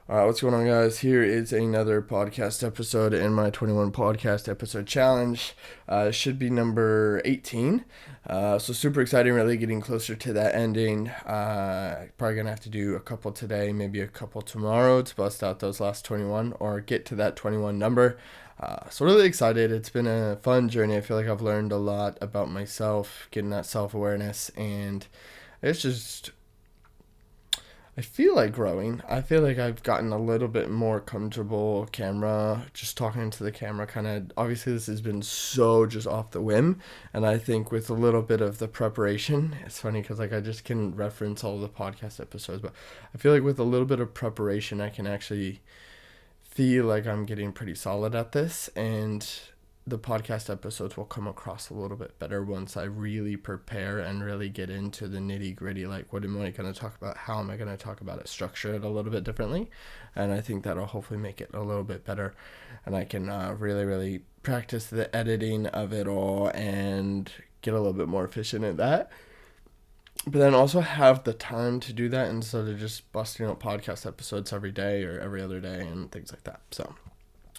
What's going on, guys? Here is another podcast episode in my 21 podcast episode challenge. Should be number 18. So super exciting, really getting closer to that ending. Probably gonna have to do a couple today, maybe a couple tomorrow to bust out those last 21 or get to that 21 number. So really excited. It's been a fun journey. I feel like I've learned a lot about myself, getting that self-awareness, and it's just I feel like growing. I feel like I've gotten a little bit more comfortable camera, just talking to the camera kind of. Obviously, this has been so just off the whim. And I think with a little bit of the preparation, it's funny because like I just can reference all the podcast episodes, but I feel like with a little bit of preparation, I can actually feel like I'm getting pretty solid at this. And the podcast episodes will come across a little bit better once I really prepare and really get into the nitty gritty. Like, what am I going to talk about? How am I going to talk about it? Structure it a little bit differently. And I think that'll hopefully make it a little bit better. And I can really practice the editing of it all and get a little bit more efficient at that. But then also have the time to do that instead of just busting out podcast episodes every day or every other day and things like that. So,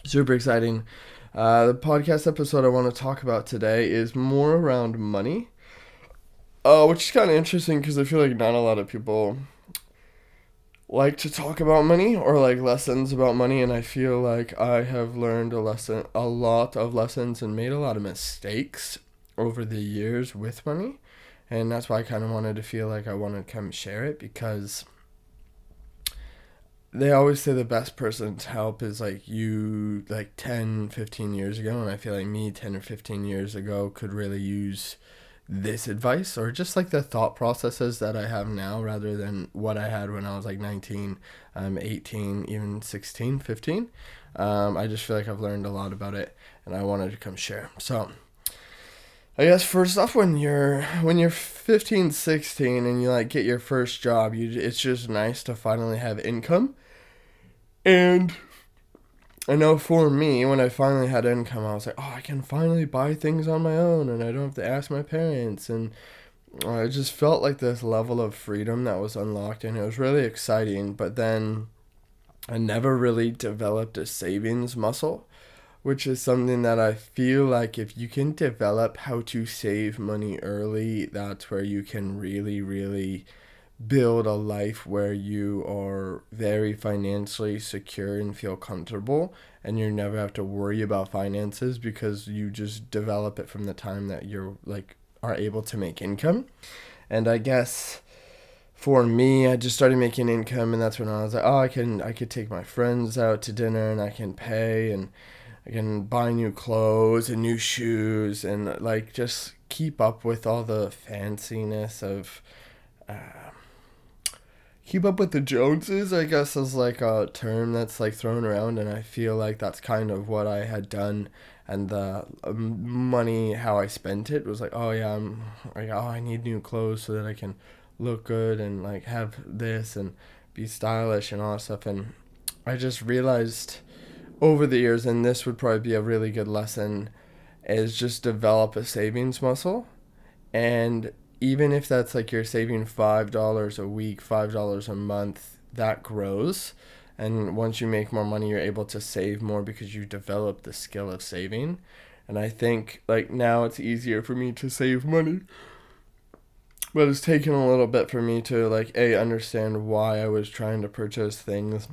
super exciting. The podcast episode I want to talk about today is more around money, which is kind of interesting because I feel like not a lot of people like to talk about money or like lessons about money, and I feel like I have learned a lot of lessons, and made a lot of mistakes over the years with money, and that's why I kind of wanted to feel like I wanted to come share it because they always say the best person to help is like you like 10, 15 years ago. And I feel like me 10 or 15 years ago could really use this advice or just like the thought processes that I have now rather than what I had when I was like 19, 18, even 16, 15. I just feel like I've learned a lot about it and I wanted to come share. So I guess first off, when you're 15, 16 and you like get your first job, it's just nice to finally have income. And I know for me, when I finally had income, I was like, oh, I can finally buy things on my own and I don't have to ask my parents. And I just felt like this level of freedom that was unlocked and it was really exciting. But then I never really developed a savings muscle, which is something that I feel like if you can develop how to save money early, that's where you can really build a life where you are very financially secure and feel comfortable and you never have to worry about finances because you just develop it from the time that you're like are able to make income. And I guess for me, I just started making income, and that's when I was like, oh, I could take my friends out to dinner and I can pay and I can buy new clothes and new shoes and like just keep up with all the fanciness of uh, keep up with the Joneses, I guess, is like a term that's like thrown around, and I feel like that's kind of what I had done. And the money, how I spent it was like, oh yeah, I'm like, oh, I need new clothes so that I can look good and like have this and be stylish and all that stuff. And I just realized over the years, and this would probably be a really good lesson, is just develop a savings muscle. And even if that's like you're saving $5 a week, $5 a month, that grows. And once you make more money, you're able to save more because you develop the skill of saving. And I think like now it's easier for me to save money. But it's taken a little bit for me to like understand why I was trying to purchase things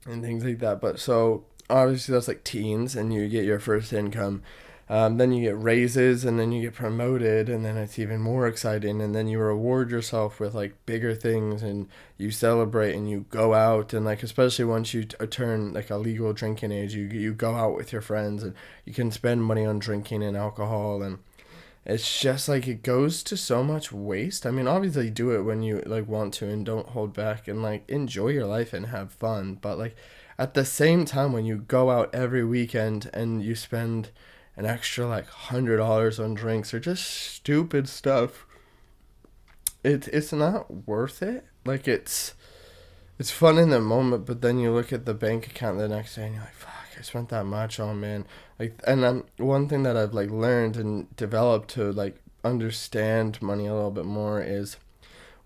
and things like that. But so obviously that's like teens and you get your first income. Then you get raises and then you get promoted and then it's even more exciting, and then you reward yourself with like bigger things and you celebrate and you go out, and like especially once you turn like a legal drinking age, you go out with your friends and you can spend money on drinking and alcohol, and it's just like it goes to so much waste. I mean, obviously do it when you like want to and don't hold back and like enjoy your life and have fun, but like at the same time when you go out every weekend and you spend an extra like $100 on drinks or just stupid stuff, it's not worth it. Like it's fun in the moment, but then you look at the bank account the next day and you're like, fuck, I spent that much on, man. Like, and one thing that I've like learned and developed to like understand money a little bit more is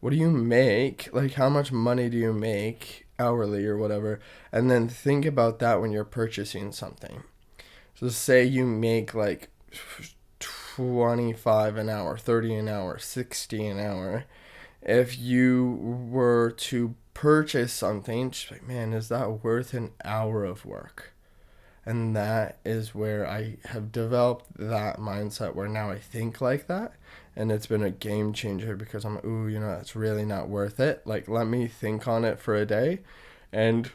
what do you make? Like, how much money do you make hourly or whatever, and then think about that when you're purchasing something. So say you make like 25 an hour, 30 an hour, 60 an hour. If you were to purchase something, just like, man, is that worth an hour of work? And that is where I have developed that mindset where now I think like that. And it's been a game changer because I'm, ooh, that's really not worth it. Like, let me think on it for a day. And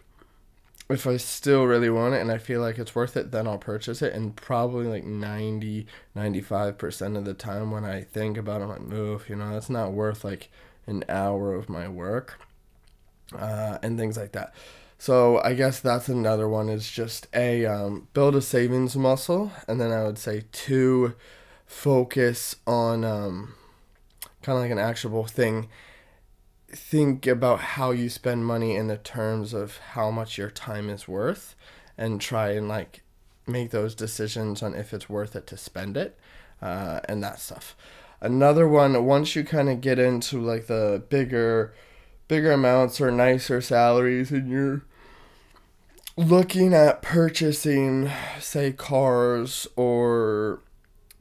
if I still really want it and I feel like it's worth it, then I'll purchase it. And probably like 95% of the time when I think about it, I'm like, oof, that's not worth like an hour of my work, and things like that. So I guess that's another one, is just build a savings muscle. And then I would say two, focus on kind of like an actionable thing. Think about how you spend money in the terms of how much your time is worth, and try and like make those decisions on if it's worth it to spend it, and that stuff. Another one, once you kind of get into like the bigger amounts or nicer salaries, and you're looking at purchasing, say, cars or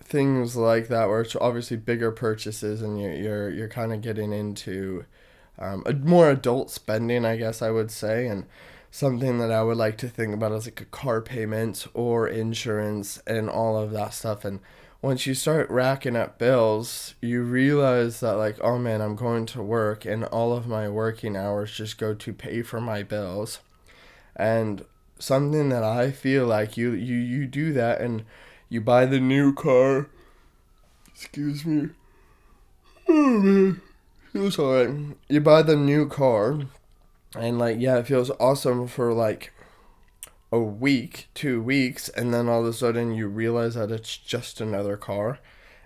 things like that, where it's obviously bigger purchases, and you're kind of getting into a more adult spending, I guess I would say. And something that I would like to think about is like a car payment or insurance and all of that stuff. And once you start racking up bills, you realize that like, oh man, I'm going to work and all of my working hours just go to pay for my bills. And something that I feel like you do that, and you buy the new car. Excuse me. Oh man, feels alright. You buy the new car, and like, yeah, it feels awesome for like a week, 2 weeks, and then all of a sudden you realize that it's just another car.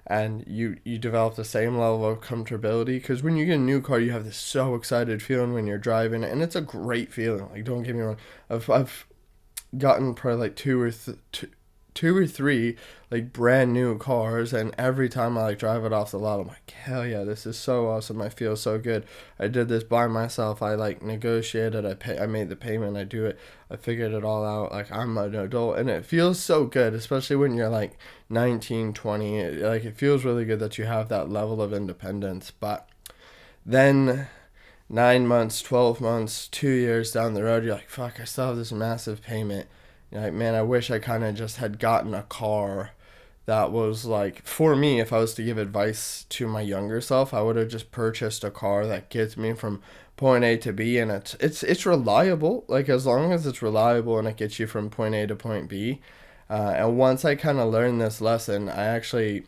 And you develop the same level of comfortability, because when you get a new car, you have this so excited feeling when you're driving, and it's a great feeling. Like, don't get me wrong, I've gotten probably like two or three like brand new cars, and every time I like drive it off the lot, I'm like, hell yeah, this is so awesome. I feel so good. I did this by myself. I like negotiated. I made the payment. I figured it all out. Like, I'm an adult, and it feels so good, especially when you're like 19, 20. Like, it feels really good that you have that level of independence. But then 9 months, 12 months, 2 years down the road, you're like, fuck, I still have this massive payment. You're like, man, I wish I kind of just had gotten a car that was like, for me, if I was to give advice to my younger self, I would have just purchased a car that gets me from point A to B, and it's reliable. Like, as long as it's reliable and it gets you from point A to point B. And once I kind of learned this lesson, I actually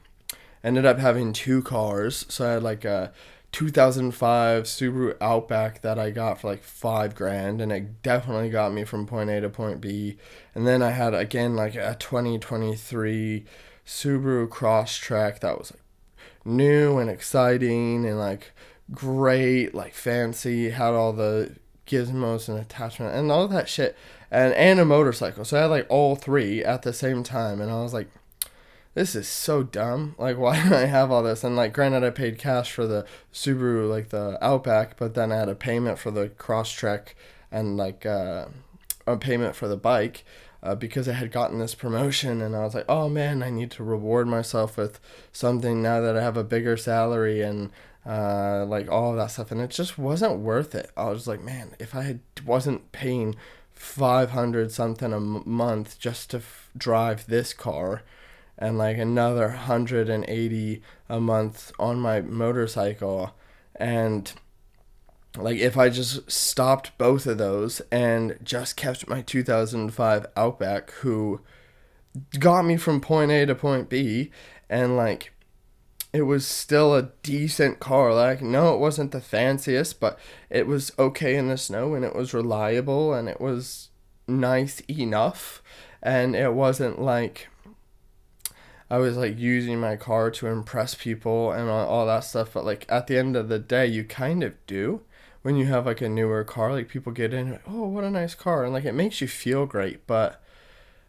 ended up having two cars. So I had like a 2005 Subaru Outback that I got for like $5,000, and it definitely got me from point A to point B. And then I had again like a 2023 Subaru Crosstrek that was like new and exciting and like great, like fancy, had all the gizmos and attachment and all that shit, and a motorcycle. So I had like all three at the same time, and I was like, this is so dumb. Like, why do I have all this? And like, granted, I paid cash for the Subaru, like the Outback, but then I had a payment for the Crosstrek, and like a payment for the bike, because I had gotten this promotion. And I was like, oh man, I need to reward myself with something now that I have a bigger salary, and like all of that stuff. And it just wasn't worth it. I was like, man, if wasn't paying 500 something a month just to drive this car, and like another 180 a month on my motorcycle, and like if I just stopped both of those and just kept my 2005 Outback, who got me from point A to point B, and like it was still a decent car. Like, no, it wasn't the fanciest, but it was okay in the snow, and it was reliable, and it was nice enough, and it wasn't like I was like using my car to impress people and all that stuff. But like at the end of the day, you kind of do when you have like a newer car. Like, people get in, like, oh, what a nice car, and like it makes you feel great. But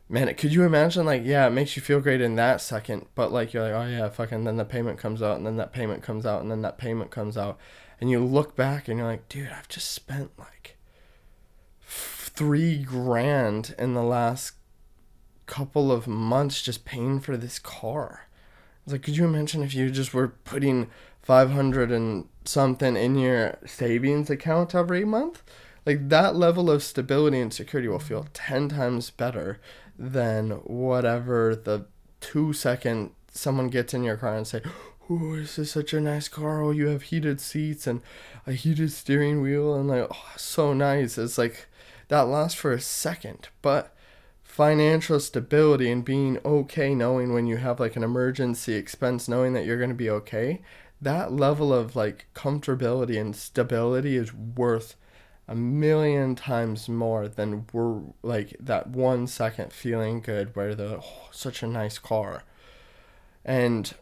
man, could you imagine, like, yeah, it makes you feel great in that second, but like you're like, oh yeah, fucking, then the payment comes out, and then that payment comes out, and then that payment comes out, and you look back and you're like, dude, I've just spent like $3,000 in the last couple of months just paying for this car. It's like, could you imagine if you just were putting 500 and something in your savings account every month? Like, that level of stability and security will feel 10 times better than whatever the 2 second someone gets in your car and say, oh, this is such a nice car. Oh, you have heated seats and a heated steering wheel. And like, oh, so nice. It's like, that lasts for a second. But financial stability and being okay knowing when you have like an emergency expense, knowing that you're going to be okay, that level of like comfortability and stability is worth a million times more than we're like that 1 second feeling good where the oh, such a nice car. And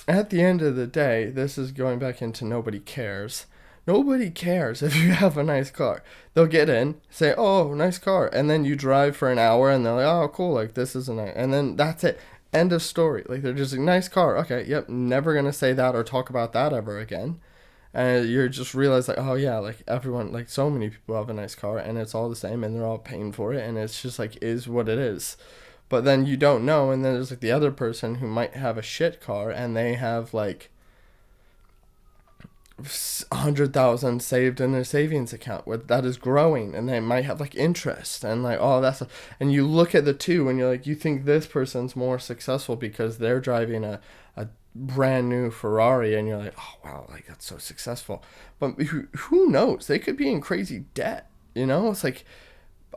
at the end of the day, this is going back into nobody cares. Nobody cares if you have a nice car. They'll get in, say, oh, nice car. And then you drive for an hour and they're like, oh, cool, like this is a nice. And then that's it. End of story. Like they're just like, nice car. Okay, yep, never going to say that or talk about that ever again. And you're just realize like, oh yeah, like everyone, like so many people have a nice car and it's all the same and they're all paying for it and it's just like is what it is. But then you don't know, and then there's like the other person who might have a shit car and they have like 100,000 saved in their savings account where that is growing and they might have like interest and like all that stuff. And you look at the two and you're like, you think this person's more successful because they're driving a brand new Ferrari and you're like, oh wow, like that's so successful. But who knows? They could be in crazy debt, you know? It's like,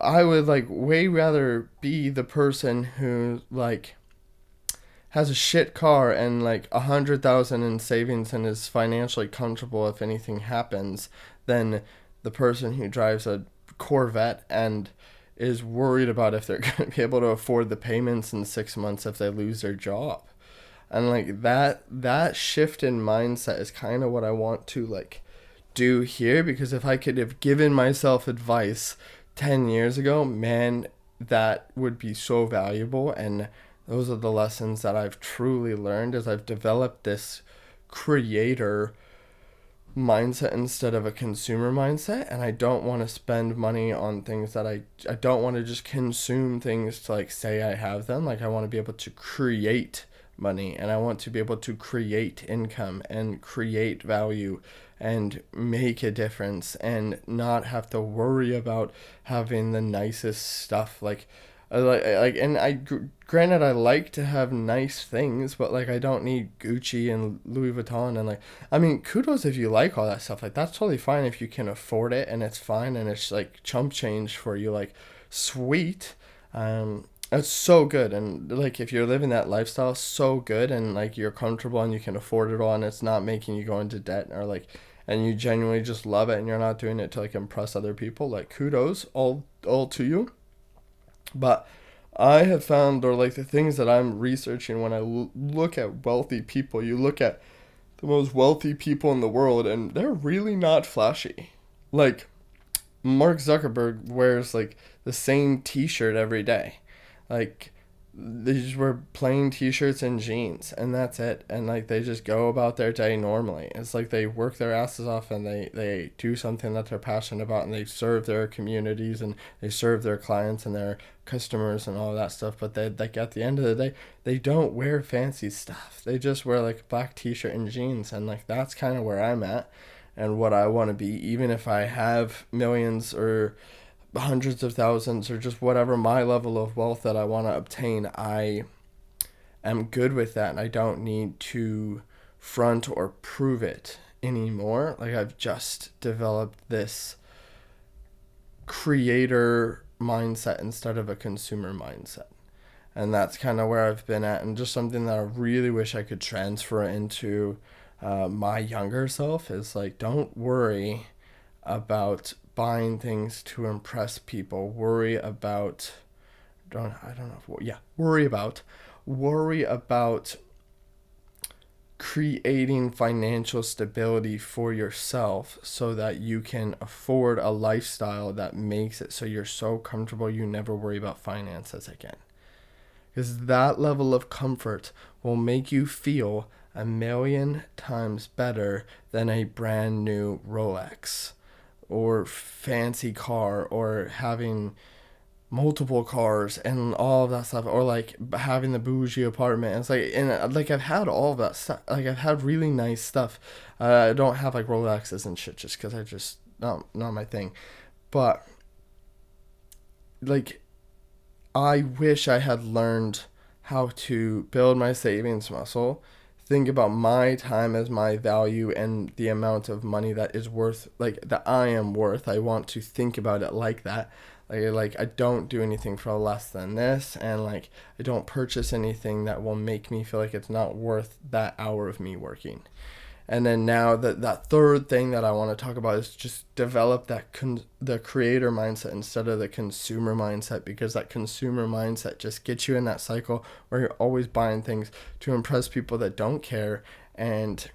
I would like way rather be the person who like has a shit car and like 100,000 in savings and is financially comfortable if anything happens than the person who drives a Corvette and is worried about if they're going to be able to afford the payments in 6 months if they lose their job. And like that shift in mindset is kind of what I want to like do here, because if I could have given myself advice 10 years ago, man, that would be so valuable. And those are the lessons that I've truly learned as I've developed this creator mindset instead of a consumer mindset. And I don't want to spend money on things that I don't want to just consume things to like say I have them. Like I want to be able to create money and I want to be able to create income and create value and make a difference and not have to worry about having the nicest stuff. Like and granted I like to have nice things, but like I don't need Gucci and Louis Vuitton and like, I mean, kudos if you like all that stuff. Like that's totally fine if you can afford it and it's fine and it's like chump change for you, like sweet. It's so good, and like if you're living that lifestyle, so good, and like you're comfortable and you can afford it all and it's not making you go into debt or like, and you genuinely just love it and you're not doing it to like impress other people, like kudos all to you. But I have found, or like the things that I'm researching when I look at wealthy people, you look at the most wealthy people in the world and they're really not flashy. Like Mark Zuckerberg wears like the same t-shirt every day. Like they just wear plain t-shirts and jeans and that's it, and like they just go about their day normally. It's like they work their asses off and they do something that they're passionate about and they serve their communities and they serve their clients and their customers and all that stuff. But they like at the end of the day they don't wear fancy stuff. They just wear like a black t-shirt and jeans, and like that's kind of where I'm at and what I want to be. Even if I have millions or hundreds of thousands or just whatever my level of wealth that I want to obtain, I am good with that and I don't need to front or prove it anymore. Like I've just developed this creator mindset instead of a consumer mindset, and that's kind of where I've been at, and just something that I really wish I could transfer into my younger self is like, don't worry about buying things to impress people. Worry about worry about creating financial stability for yourself so that you can afford a lifestyle that makes it so you're so comfortable you never worry about finances again. Because that level of comfort will make you feel a million times better than a brand new Rolex or fancy car or having multiple cars and all of that stuff, or like having the bougie apartment. It's like, and like I've had all of that stuff. Like I've had really nice stuff. I don't have like Rolexes and shit just because I just not my thing. But like I wish I had learned how to build my savings muscle, think about my time as my value and the amount of money that is worth, like that I am worth. I want to think about it like that. Like I don't do anything for less than this, and like I don't purchase anything that will make me feel like it's not worth that hour of me working. And then now that third thing that I want to talk about is just develop the creator mindset instead of the consumer mindset, because that consumer mindset just gets you in that cycle where you're always buying things to impress people that don't care, and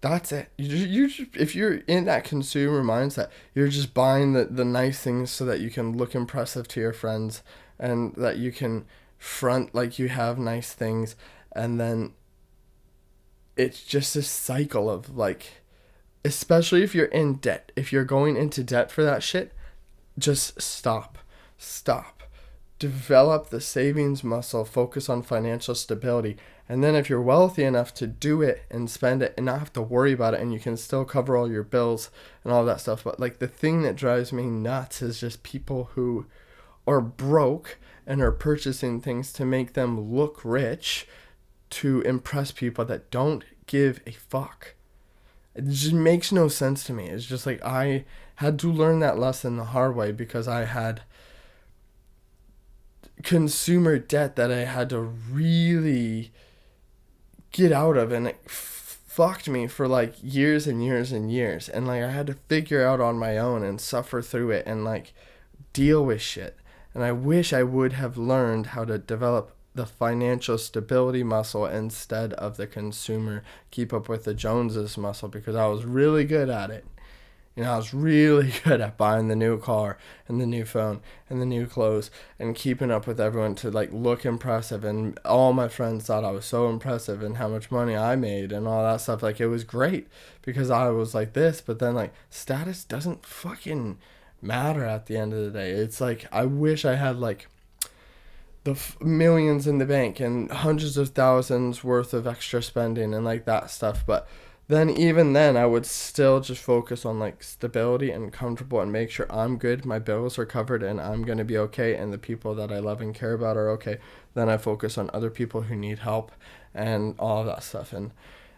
that's it. If you're in that consumer mindset, you're just buying the nice things so that you can look impressive to your friends and that you can front like you have nice things, and then it's just a cycle of like, especially if you're in debt, if you're going into debt for that shit, just stop, develop the savings muscle, focus on financial stability. And then if you're wealthy enough to do it and spend it and not have to worry about it, and you can still cover all your bills and all that stuff. But like the thing that drives me nuts is just people who are broke and are purchasing things to make them look rich, to impress people that don't give a fuck. It just makes no sense to me. It's just like I had to learn that lesson the hard way because I had consumer debt that I had to really get out of, and it fucked me for like years and years and years, and like I had to figure out on my own and suffer through it and like deal with shit. And I wish I would have learned how to develop the financial stability muscle instead of the consumer keep up with the Joneses muscle, because I was really good at it. I was really good at buying the new car and the new phone and the new clothes and keeping up with everyone to like look impressive. And all my friends thought I was so impressive and how much money I made and all that stuff. Like it was great because I was like this, but then like status doesn't fucking matter at the end of the day. It's like I wish I had like the millions in the bank and hundreds of thousands worth of extra spending and like that stuff. But then even then I would still just focus on like stability and comfortable and make sure I'm good, my bills are covered, and I'm going to be okay, and the people that I love and care about are okay. Then I focus on other people who need help and all of that stuff. And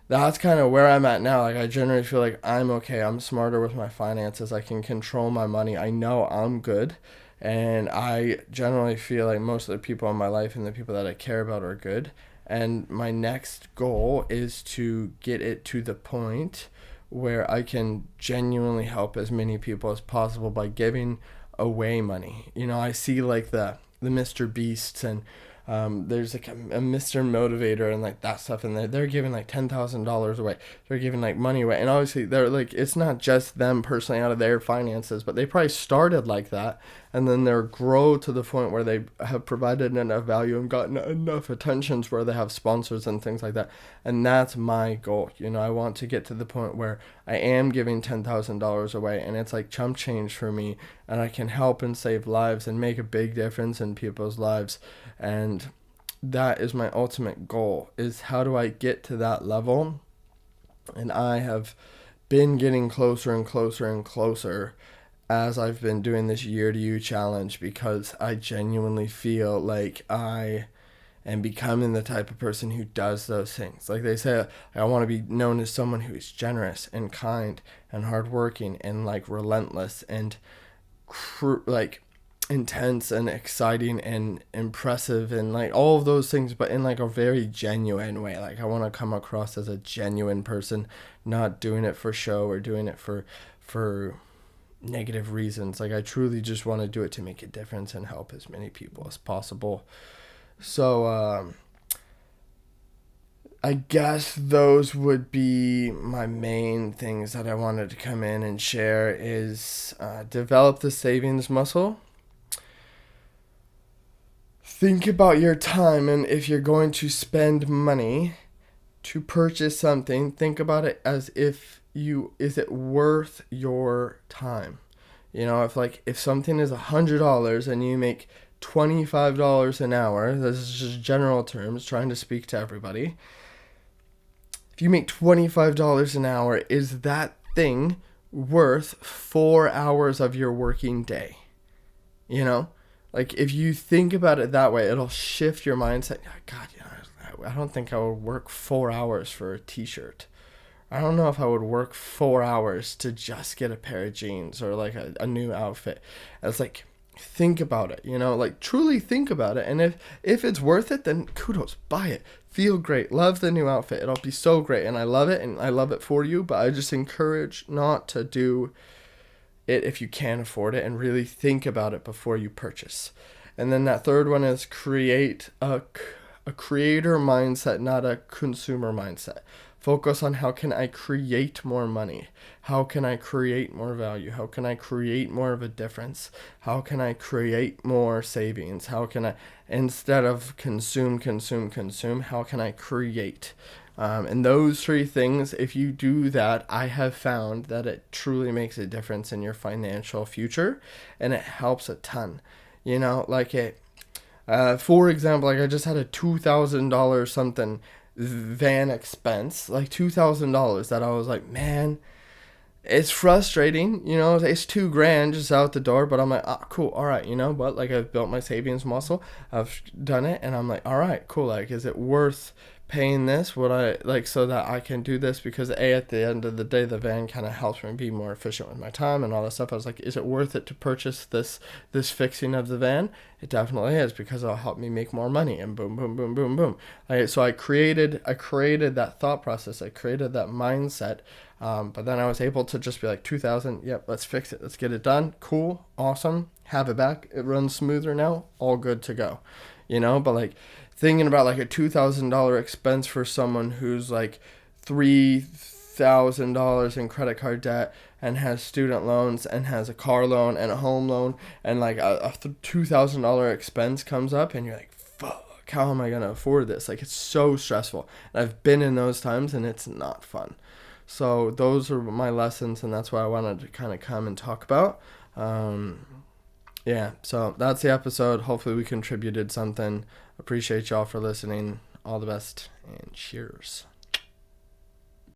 that's kind of where I'm at now. Like I generally feel like I'm okay. I'm smarter with my finances. I can control my money. I know I'm good. And I generally feel like most of the people in my life and the people that I care about are good. And my next goal is to get it to the point where I can genuinely help as many people as possible by giving away money. I see like the Mr. Beasts and there's like a Mr. Motivator and like that stuff, and they're giving like $10,000 away. They're giving like money away, and obviously they're like, it's not just them personally out of their finances, but they probably started like that, and then they're grow to the point where they have provided enough value and gotten enough attentions where they have sponsors and things like that. And that's my goal. I want to get to the point where I am giving $10,000 away, and it's like chump change for me, and I can help and save lives and make a big difference in people's lives. And that is my ultimate goal, is how do I get to that level? And I have been getting closer and closer and closer as I've been doing this year to you challenge, because I genuinely feel like I am becoming the type of person who does those things. Like they say, I want to be known as someone who is generous and kind and hardworking and like relentless and like intense and exciting and impressive and like all of those things, but in like a very genuine way. Like I want to come across as a genuine person, not doing it for show or doing it for negative reasons. Like I truly just want to do it to make a difference and help as many people as possible. So I guess those would be my main things that I wanted to come in and share, is develop the savings muscle. Think about your time, and if you're going to spend money to purchase something, think about it as if is it worth your time? You know, if something is $100 and you make $25 an hour, this is just general terms, trying to speak to everybody. If you make $25 an hour, is that thing worth 4 hours of your working day? You know, like if you think about it that way, it'll shift your mindset. God, I don't think I would work 4 hours for a t-shirt. I don't know if I would work 4 hours to just get a pair of jeans or like a new outfit. It's like, think about it, like truly think about it. And if it's worth it, then kudos, buy it. Feel great. Love the new outfit. It'll be so great. And I love it, and I love it for you. But I just encourage not to do it if you can't afford it, and really think about it before you purchase. And then that third one is create a creator mindset, not a consumer mindset. Focus on how can I create more money? How can I create more value? How can I create more of a difference? How can I create more savings? How can I, instead of consume, how can I create? And those three things, if you do that, I have found that it truly makes a difference in your financial future, and it helps a ton. For example, like I just had a $2,000 something van expense, like $2,000 that I was like, man, it's frustrating, it's $2,000 just out the door, but I'm like, cool, all right, but like I've built my savings muscle, I've done it, and I'm like, all right, cool, like, is it worth paying this, what I like, so that I can do this? Because at the end of the day, the van kind of helps me be more efficient with my time and all that stuff. I was like, is it worth it to purchase this fixing of the van? It definitely is, because it'll help me make more money, and boom, boom, boom, boom, boom. So I created that thought process, I created that mindset. But then I was able to just be like, 2,000, yep, let's fix it, let's get it done, cool, awesome, have it back, it runs smoother now, all good to go. But like thinking about like a $2,000 expense for someone who's like $3,000 in credit card debt and has student loans and has a car loan and a home loan, and like a $2,000 expense comes up, and you're like, fuck, how am I gonna afford this? Like, it's so stressful, and I've been in those times, and it's not fun. So those are my lessons, and that's what I wanted to kind of come and talk about. So that's the episode. Hopefully we contributed something. Appreciate y'all for listening. All the best, and cheers.